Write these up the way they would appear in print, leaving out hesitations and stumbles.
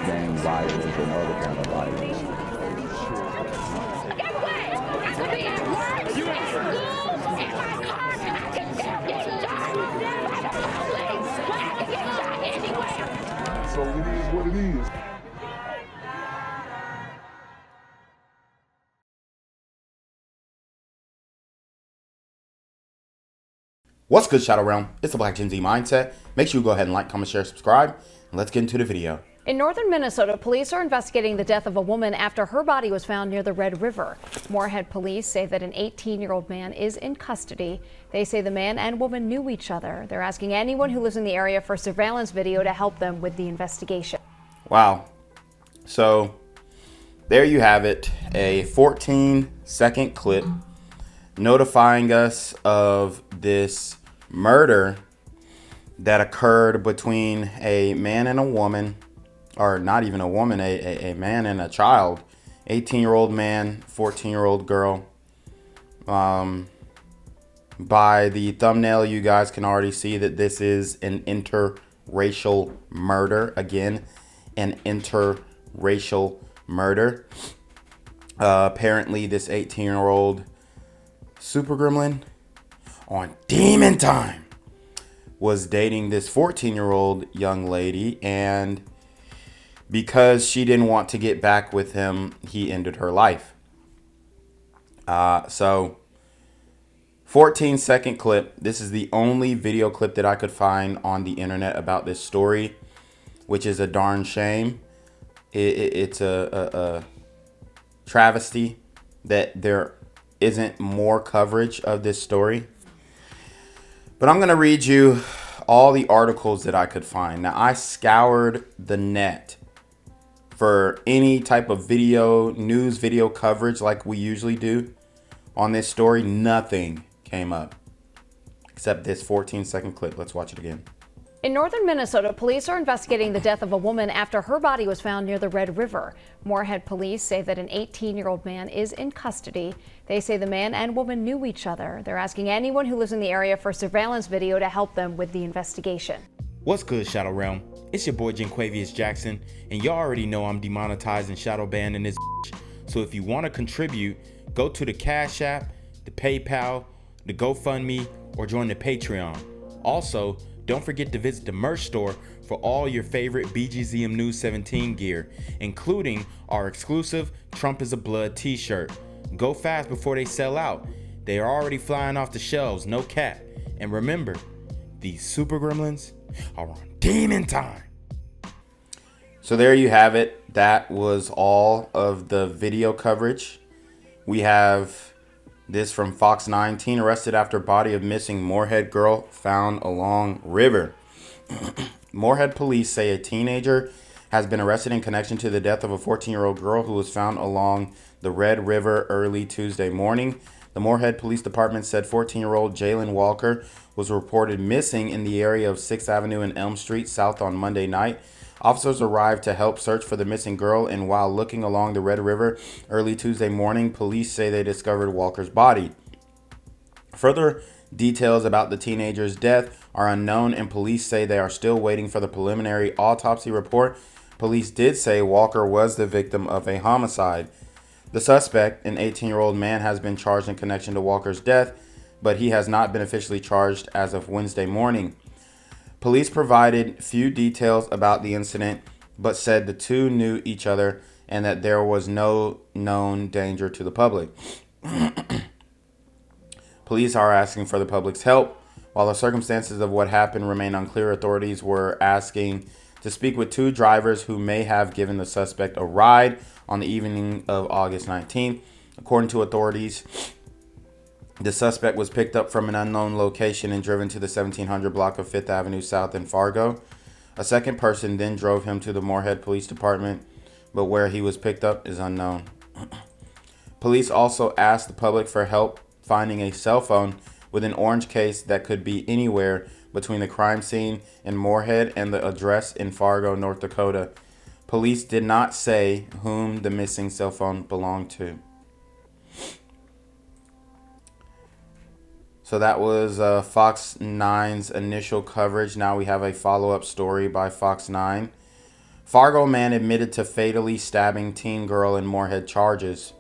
gang violence and other kind of violence. Get away! I could be at work, at school, in my car, and I can still get shot by the police. But I can get shot anywhere. So it is what it is. What's good, Shadow Realm? It's the Black Gen Z Mindset. Make sure you go ahead and like, comment, share, subscribe, and let's get into the video. In northern Minnesota, police are investigating the death of a woman after her body was found near the Red River. Moorhead police say that an 18-year-old man is in custody. They say the man and woman knew each other. They're asking anyone who lives in the area for surveillance video to help them with the investigation. Wow. So there you have it, a 14-second clip notifying us of this murder that occurred between a man and a woman, or not even a woman, a man and a child, 18-year-old man, 14-year-old girl. By the thumbnail, you guys can already see that this is an interracial murder. Again, an interracial murder. Apparently, this 18-year-old super gremlin on Demon Time was dating this 14-year-old young lady, and because she didn't want to get back with him, he ended her life. So 14-second clip. This is the only video clip that I could find on the internet about this story, which is a darn shame. It's a travesty that there isn't more coverage of this story. But I'm going to read you all the articles that I could find. Now, I scoured the net for any type of news video coverage like we usually do on this story. Nothing came up except this 14-second clip. Let's watch it again. In northern Minnesota, police are investigating the death of a woman after her body was found near the Red River. Moorhead police say that an 18-year-old man is in custody. They say the man and woman knew each other. They're asking anyone who lives in the area for surveillance video to help them with the investigation. What's good, Shadow Realm? It's your boy Jenquavius Jackson, and y'all already know I'm demonetized and shadow banned in this bitch. So if you want to contribute, go to the Cash App, the PayPal, the GoFundMe, or join the Patreon. Also, don't forget to visit the merch store for all your favorite BGZM News 17 gear, including our exclusive Trump is a Blood t-shirt. Go fast before they sell out. They are already flying off the shelves, no cap. And remember, these super gremlins are on Demon Time. So there you have it. That was all of the video coverage. We have this from Fox 9. Teen arrested after body of missing Moorhead girl found along river. Moorhead police say a teenager has been arrested in connection to the death of a 14-year-old girl who was found along the Red River early Tuesday morning. The Moorhead Police Department said 14-year-old Jaelynn Walker was reported missing in the area of 6th Avenue and Elm Street South on Monday night. Officers arrived to help search for the missing girl, and while looking along the Red River early Tuesday morning, police say they discovered Walker's body. Further details about the teenager's death are unknown, and police say they are still waiting for the preliminary autopsy report. Police did say Walker was the victim of a homicide. The suspect, an 18-year-old man, has been charged in connection to Walker's death, but he has not been officially charged as of Wednesday morning. Police provided few details about the incident, but said the two knew each other and that there was no known danger to the public. Police are asking for the public's help. While the circumstances of what happened remain unclear, authorities were asking to speak with two drivers who may have given the suspect a ride on the evening of August 19th. According to authorities, the suspect was picked up from an unknown location and driven to the 1700 block of 5th Avenue South in Fargo. A second person then drove him to the Moorhead Police Department, but where he was picked up is unknown. Police also asked the public for help finding a cell phone with an orange case that could be anywhere between the crime scene in Moorhead and the address in Fargo, North Dakota. Police did not say whom the missing cell phone belonged to. So that was Fox 9's initial coverage. Now we have a follow-up story by Fox 9. Fargo man admitted to fatally stabbing teen girl in Moorhead charges.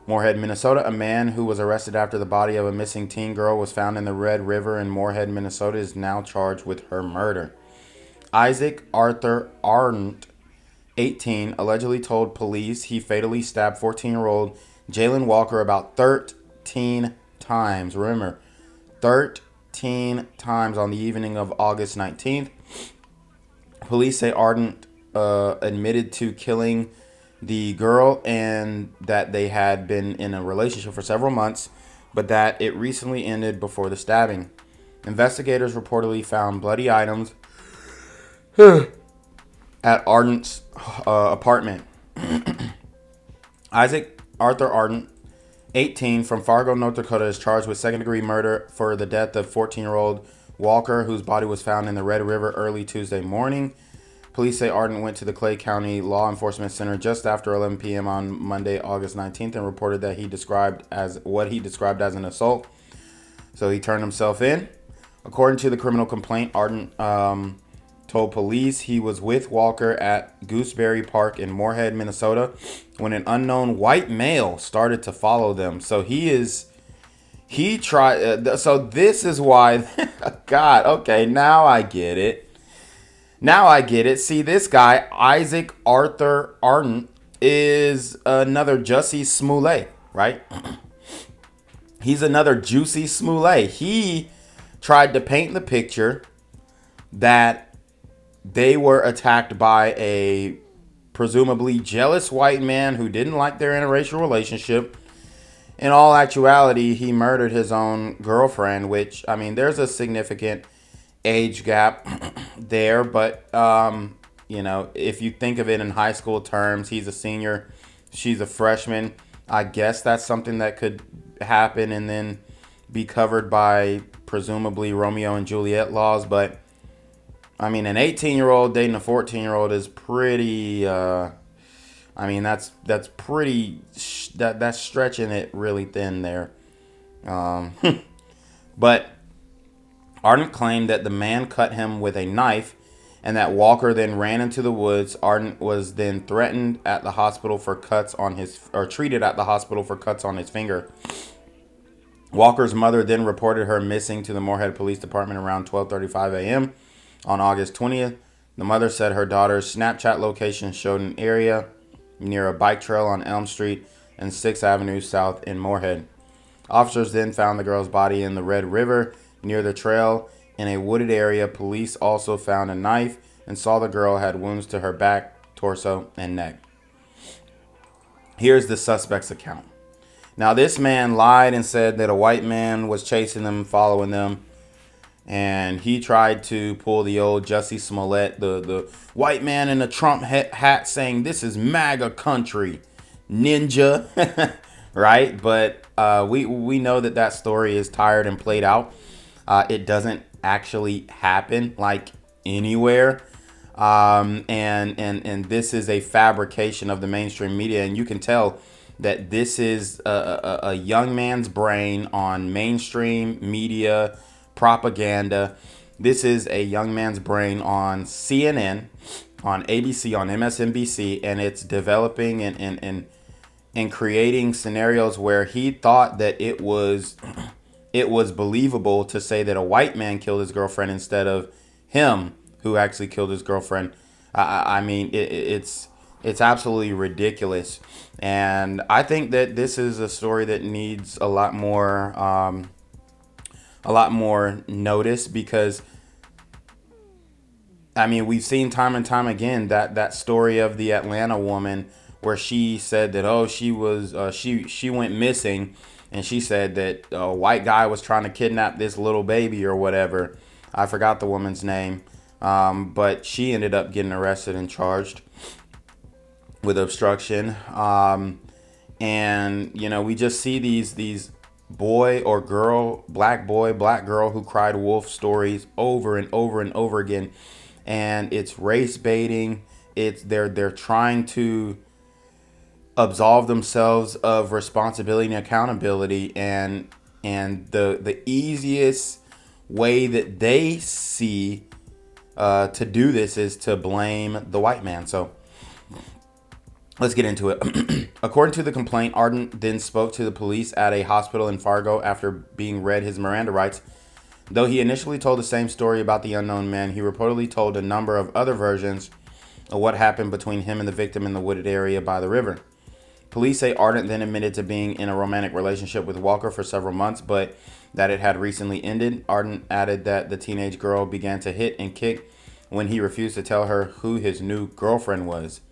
Moorhead, Minnesota. A man who was arrested after the body of a missing teen girl was found in the Red River in Moorhead, Minnesota, is now charged with her murder. Isaac Arthur Arndt, 18, allegedly told police he fatally stabbed 14-year-old Jaelynn Walker about 13 times. Remember, 13 times on the evening of August 19th. Police say Arndt admitted to killing the girl and that they had been in a relationship for several months, but that it recently ended before the stabbing. Investigators reportedly found bloody items at Ardent's apartment. Isaac Arthur Arndt, 18, from Fargo, North Dakota, is charged with second-degree murder for the death of 14-year-old Walker, whose body was found in the Red River early Tuesday morning. Police say Arndt went to the Clay County Law Enforcement Center just after 11 p.m. on Monday, August 19th, and reported that he described as an assault. So he turned himself in. According to the criminal complaint, Arndt told police he was with Walker at Gooseberry Park in Moorhead, Minnesota, when an unknown white male started to follow them. So so this is why, God, okay, now I get it. See, this guy, Isaac Arthur Arndt, is another Jussie Smollett, right? He's another Juicy Smollett. He tried to paint the picture that they were attacked by a presumably jealous white man who didn't like their interracial relationship. In all actuality, he murdered his own girlfriend, which, I mean, there's a significant age gap there, but if you think of it in high school terms, he's a senior, she's a freshman. I guess that's something that could happen and then be covered by presumably Romeo and Juliet laws. But I mean, an 18-year-old dating a 14-year-old is pretty that's stretching it really thin there. But Arndt claimed that the man cut him with a knife and that Walker then ran into the woods. Arndt was then treated at the hospital for cuts on his finger. Walker's mother then reported her missing to the Moorhead Police Department around 12:35 a.m. on August 20th. The mother said her daughter's Snapchat location showed an area near a bike trail on Elm Street and 6th Avenue South in Moorhead. Officers then found the girl's body in the Red River near the trail in a wooded area. Police also found a knife and saw the girl had wounds to her back, torso, and neck. Here's the suspect's account. Now, this man lied and said that a white man was chasing them, following them, and he tried to pull the old Jussie Smollett, the white man in a Trump hat saying, "This is MAGA country, ninja," right? But we know that story is tired and played out. It doesn't actually happen like anywhere. And this is a fabrication of the mainstream media. And you can tell that this is a young man's brain on mainstream media propaganda. This is a young man's brain on CNN, on ABC, on MSNBC, and it's developing and creating scenarios where he thought that it was believable to say that a white man killed his girlfriend instead of him who actually killed his girlfriend. I mean, it's absolutely ridiculous. And I think that this is a story that needs a lot more notice, because I mean, we've seen time and time again that story of the Atlanta woman where she said that, she went missing, and she said that a white guy was trying to kidnap this little baby or whatever. I forgot the woman's name. But she ended up getting arrested and charged with obstruction. And, we just see these boy or girl, black boy, black girl who cried wolf stories over and over and over again. And it's race baiting. They're trying to absolve themselves of responsibility and accountability. And the easiest way that they see to do this is to blame the white man. So let's get into it. According to the complaint, Arndt then spoke to the police at a hospital in Fargo after being read his Miranda rights. Though he initially told the same story about the unknown man, he reportedly told a number of other versions of what happened between him and the victim in the wooded area by the river. Police say Arndt then admitted to being in a romantic relationship with Walker for several months, but that it had recently ended. Arndt added that the teenage girl began to hit and kick when he refused to tell her who his new girlfriend was.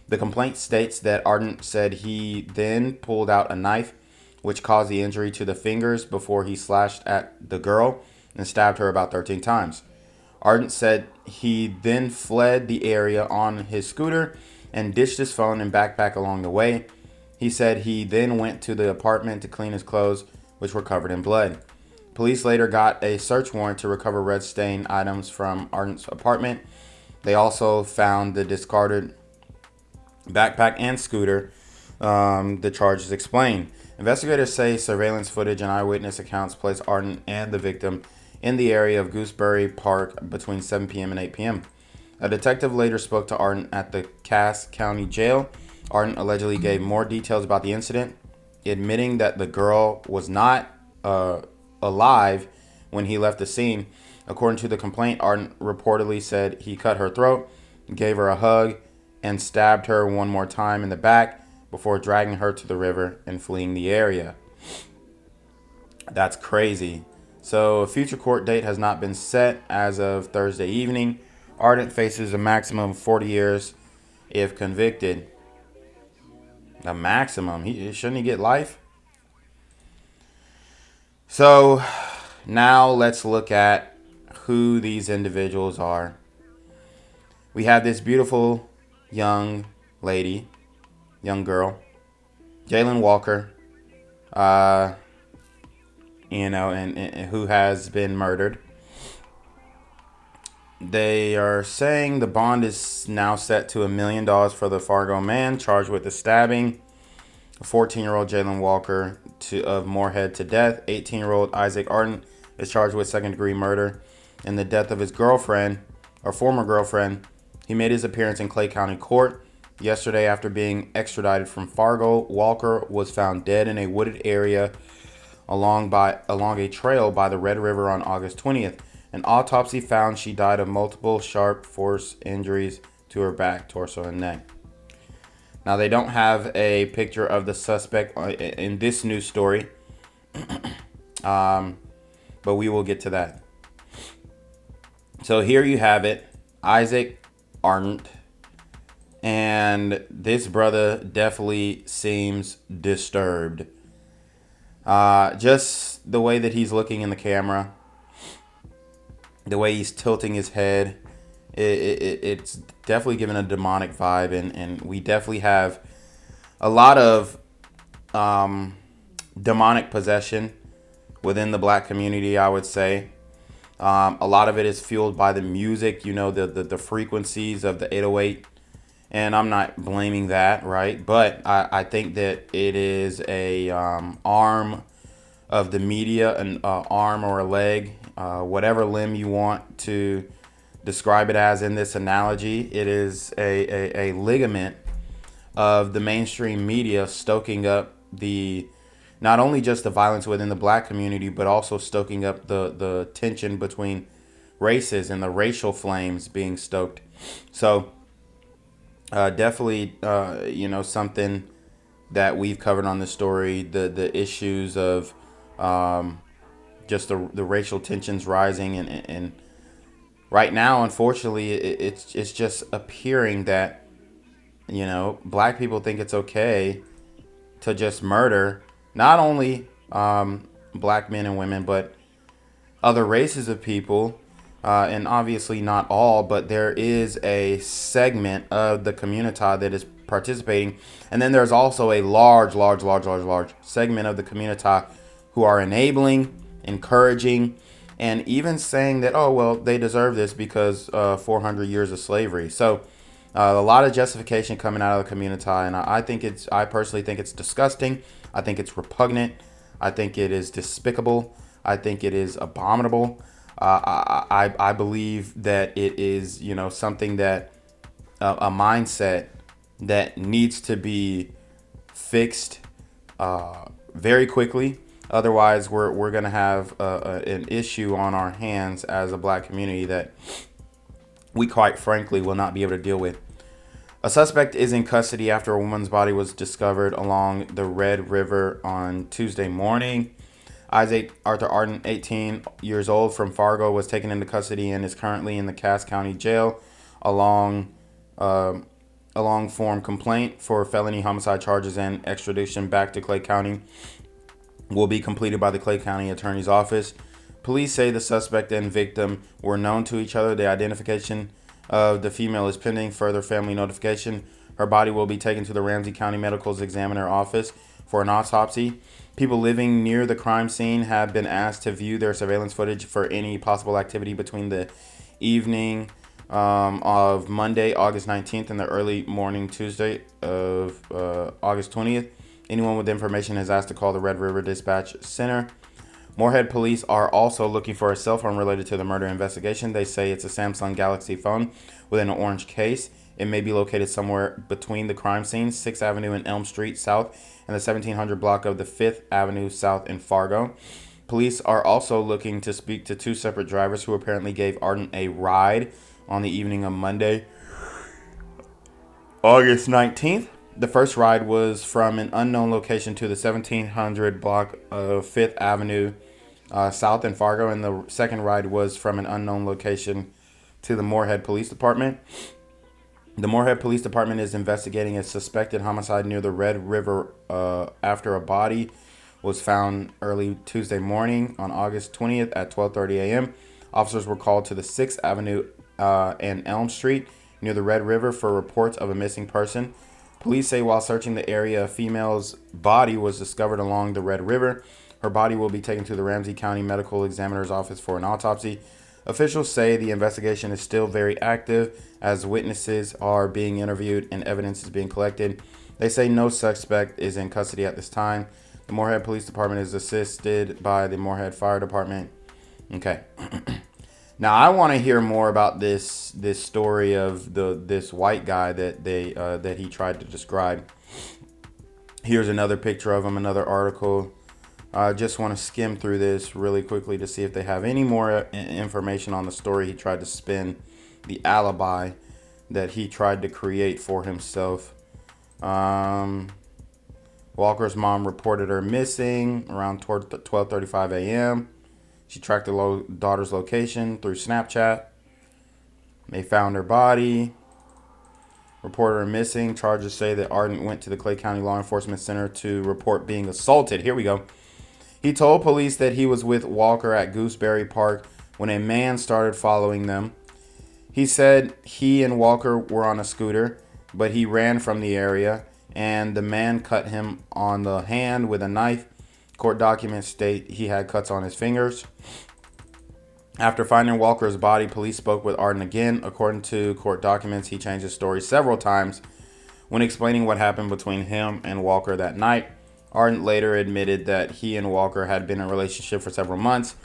The complaint states that Arndt said he then pulled out a knife, which caused the injury to the fingers before he slashed at the girl and stabbed her about 13 times. Arndt said he then fled the area on his scooter and ditched his phone and backpack along the way. He said he then went to the apartment to clean his clothes, which were covered in blood. Police later got a search warrant to recover red stain items from Arndt's apartment. They also found the discarded backpack and scooter. The charges explained. Investigators say surveillance footage and eyewitness accounts place Arndt and the victim in the area of Gooseberry Park between 7 p.m. and 8 p.m. A detective later spoke to Arndt at the Cass County Jail. Arndt allegedly gave more details about the incident, admitting that the girl was not alive when he left the scene. According to the complaint, Arndt reportedly said he cut her throat, gave her a hug, and stabbed her one more time in the back before dragging her to the river and fleeing the area. That's crazy. So a future court date has not been set as of Thursday evening. Arndt faces a maximum of 40 years if convicted. A maximum? Shouldn't he get life? So now let's look at who these individuals are. We have this beautiful young lady, young girl, Jaelynn Walker, and who has been murdered. They are saying the bond is now set to $1 million for the Fargo man charged with the stabbing 14-year-old Jaelynn Walker of Moorhead to death. 18-year-old Isaac Arndt is charged with second-degree murder in the death of his girlfriend, or former girlfriend. He made his appearance in Clay County Court yesterday after being extradited from Fargo. Walker was found dead in a wooded area along a trail by the Red River on August 20th. An autopsy found she died of multiple sharp force injuries to her back, torso, and neck. Now, they don't have a picture of the suspect in this news story, but we will get to that. So here you have it, Isaac Arndt, and this brother definitely seems disturbed. Just the way that he's looking in the camera, the way he's tilting his head, it's definitely giving a demonic vibe, and we definitely have a lot of demonic possession within the black community, I would say. A lot of it is fueled by the music, the frequencies of the 808, and I'm not blaming that, right? But I think that it is a arm of the media, an arm or a leg, whatever limb you want to describe it as in this analogy. It is a ligament of the mainstream media stoking up not only just the violence within the black community, but also stoking up the tension between races and the racial flames being stoked. So definitely, something that we've covered on the story, the issues of just the racial tensions rising, and right now, unfortunately, it's just appearing that black people think it's okay to just murder not only black men and women, but other races of people, and obviously not all, but there is a segment of the community that is participating, and then there's also a large segment of the community who are enabling, encouraging, and even saying that, oh, well, they deserve this because 400 years of slavery. So a lot of justification coming out of the community, and I personally think it's disgusting. I think it's repugnant. I think it is despicable. I think it is abominable. I believe that it is, you know, something that a mindset that needs to be fixed very quickly. Otherwise, we're going to have an issue on our hands as a black community that we quite frankly will not be able to deal with. A suspect is in custody after a woman's body was discovered along the Red River on Tuesday morning. Isaac Arthur Arndt, 18 years old, from Fargo, was taken into custody and is currently in the Cass County Jail. A long form complaint for felony homicide charges and extradition back to Clay County will be completed by the Clay County Attorney's Office. Police say the suspect and victim were known to each other. The identification of the female is pending further family notification. Her body will be taken to the Ramsey County Medical Examiner office for an autopsy. People living near the crime scene have been asked to view their surveillance footage for any possible activity between the evening of Monday, August 19th, and the early morning Tuesday of August 20th. Anyone with information is asked to call the Red River Dispatch Center. Moorhead police are also looking for a cell phone related to the murder investigation. They say it's a Samsung Galaxy phone with an orange case. It may be located somewhere between the crime scene, 6th Avenue and Elm Street South, and the 1700 block of the 5th Avenue South in Fargo. Police are also looking to speak to two separate drivers who apparently gave Arndt a ride on the evening of Monday, August 19th. The first ride was from an unknown location to the 1700 block of 5th Avenue South in Fargo, and the second ride was from an unknown location to the Moorhead Police Department. The Moorhead Police Department is investigating a suspected homicide near the Red River after a body was found early Tuesday morning on August 20th at 12:30 a.m. Officers were called to the 6th Avenue and Elm Street near the Red River for reports of a missing person. Police say while searching the area, a female's body was discovered along the Red River. Her body will be taken to the Ramsey County Medical Examiner's office for an autopsy. Officials say the investigation is still very active as witnesses are being interviewed and evidence is being collected. They say no suspect is in custody at this time. The Moorhead Police Department is assisted by the Moorhead Fire Department. Okay. Now I want to hear more about this story of this white guy that he tried to describe. Here's another picture of him, another article. I just want to skim through this really quickly to see if they have any more information on the story he tried to spin, the alibi that he tried to create for himself. Walker's mom reported her missing around 12:35 a.m. She tracked the daughter's location through Snapchat. They found her body. Reported her missing. Charges say that Arndt went to the Clay County Law Enforcement Center to report being assaulted. Here we go. He told police that he was with Walker at Gooseberry Park when a man started following them. He said he and Walker were on a scooter, but he ran from the area, and the man cut him on the hand with a knife. Court documents state he had cuts on his fingers. After finding Walker's body, police spoke with Arndt again. According to court documents, he changed his story several times when explaining what happened between him and Walker that night. Arndt later admitted that he and Walker had been in a relationship for several months,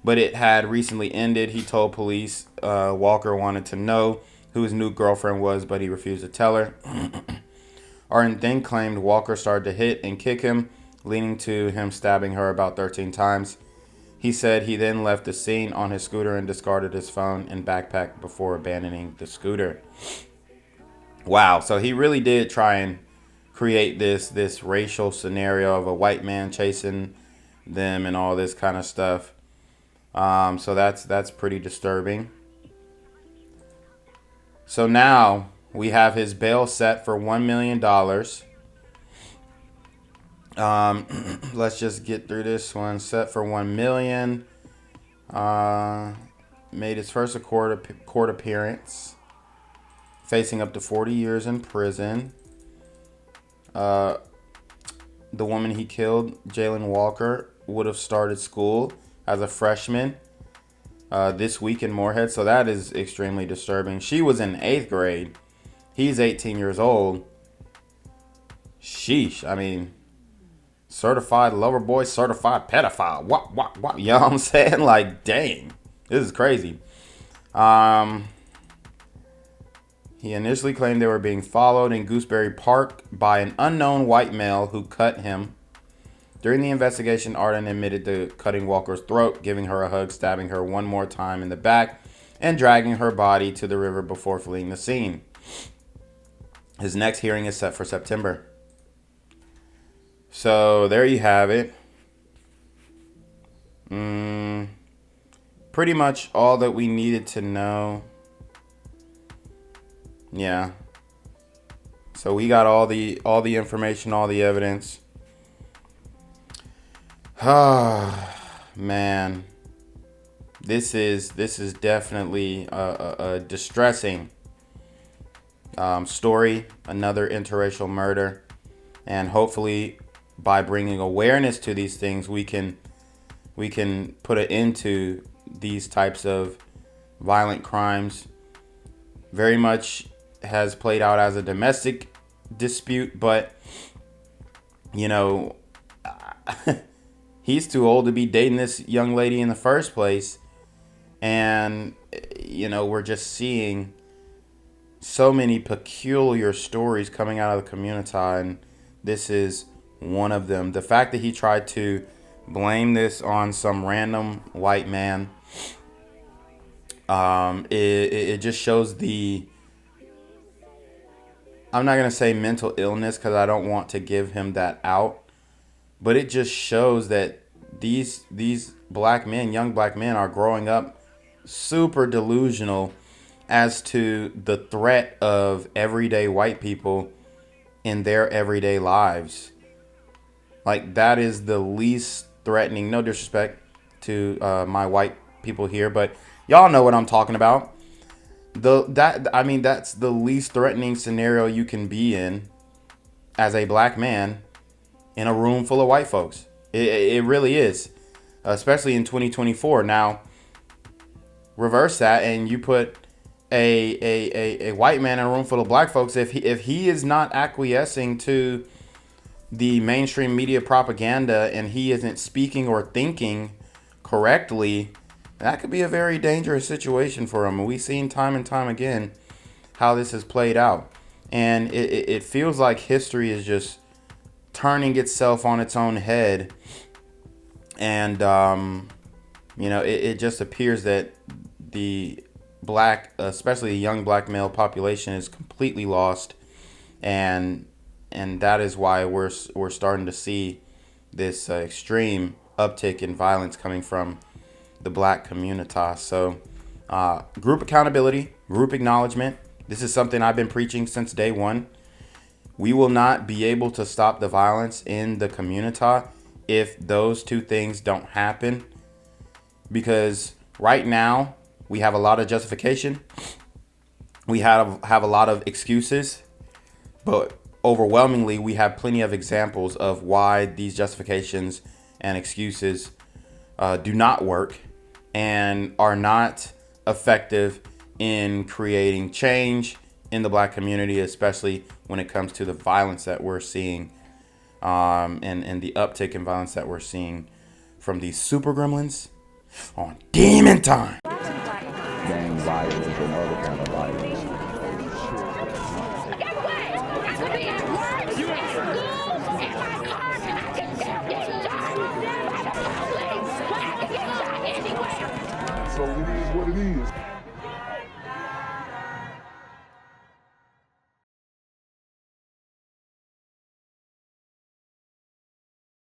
but it had recently ended. He told police Walker wanted to know who his new girlfriend was, but he refused to tell her. Arndt then claimed Walker started to hit and kick him, leading to him stabbing her about 13 times. He said he then left the scene on his scooter and discarded his phone and backpack before abandoning the scooter. Wow, so he really did try and create this racial scenario of a white man chasing them and all this kind of stuff. So that's pretty disturbing. So now we have his bail set for $1 million. Let's just get through this one. Set for $1 million. Made his first court appearance. Facing up to 40 years in prison. The woman he killed, Jaelynn Walker, would have started school as a freshman this week in Moorhead. So that is extremely disturbing. She was in 8th grade. He's 18 years old. Sheesh. I mean, certified lover boy, certified pedophile. What? You know what I'm saying? Like, dang. This is crazy. He initially claimed they were being followed in Gooseberry Park by an unknown white male who cut him. During the investigation, Arndt admitted to cutting Walker's throat, giving her a hug, stabbing her one more time in the back, and dragging her body to the river before fleeing the scene. His next hearing is set for September. So there you have it. Pretty much all that we needed to know. Yeah. So we got all the information, all the evidence. Man, this is definitely a distressing story. Another interracial murder, and hopefully, by bringing awareness to these things, we can put an end to these types of violent crimes. Very much has played out as a domestic dispute, but you know, he's too old to be dating this young lady in the first place. And you know, we're just seeing so many peculiar stories coming out of the community, and this is one of them. The fact that he tried to blame this on some random white man, it just shows the, I'm not going to say mental illness because I don't want to give him that out, but it just shows that these black men, young black men, are growing up super delusional as to the threat of everyday white people in their everyday lives. Like, that is the least threatening, no disrespect to my white people here, but y'all know what I'm talking about. That's the least threatening scenario you can be in as a black man in a room full of white folks. It really is, especially in 2024. Now, reverse that, and you put a white man in a room full of black folks. If he is not acquiescing to the mainstream media propaganda, and he isn't speaking or thinking correctly, that could be a very dangerous situation for him. And we've seen time and time again how this has played out. And it feels like history is just turning itself on its own head. And, you know, it just appears that the black, especially the young black male population, is completely lost. And that is why we're starting to see this extreme uptick in violence coming from the black community. So group accountability, group acknowledgement. This is something I've been preaching since day one. We will not be able to stop the violence in the community if those two things don't happen. Because right now we have a lot of justification. We have a lot of excuses, but overwhelmingly we have plenty of examples of why these justifications and excuses do not work and are not effective in creating change in the black community, especially when it comes to the violence that we're seeing, and the uptick in violence that we're seeing from these super gremlins on Demon Time. Gang violence and other kind of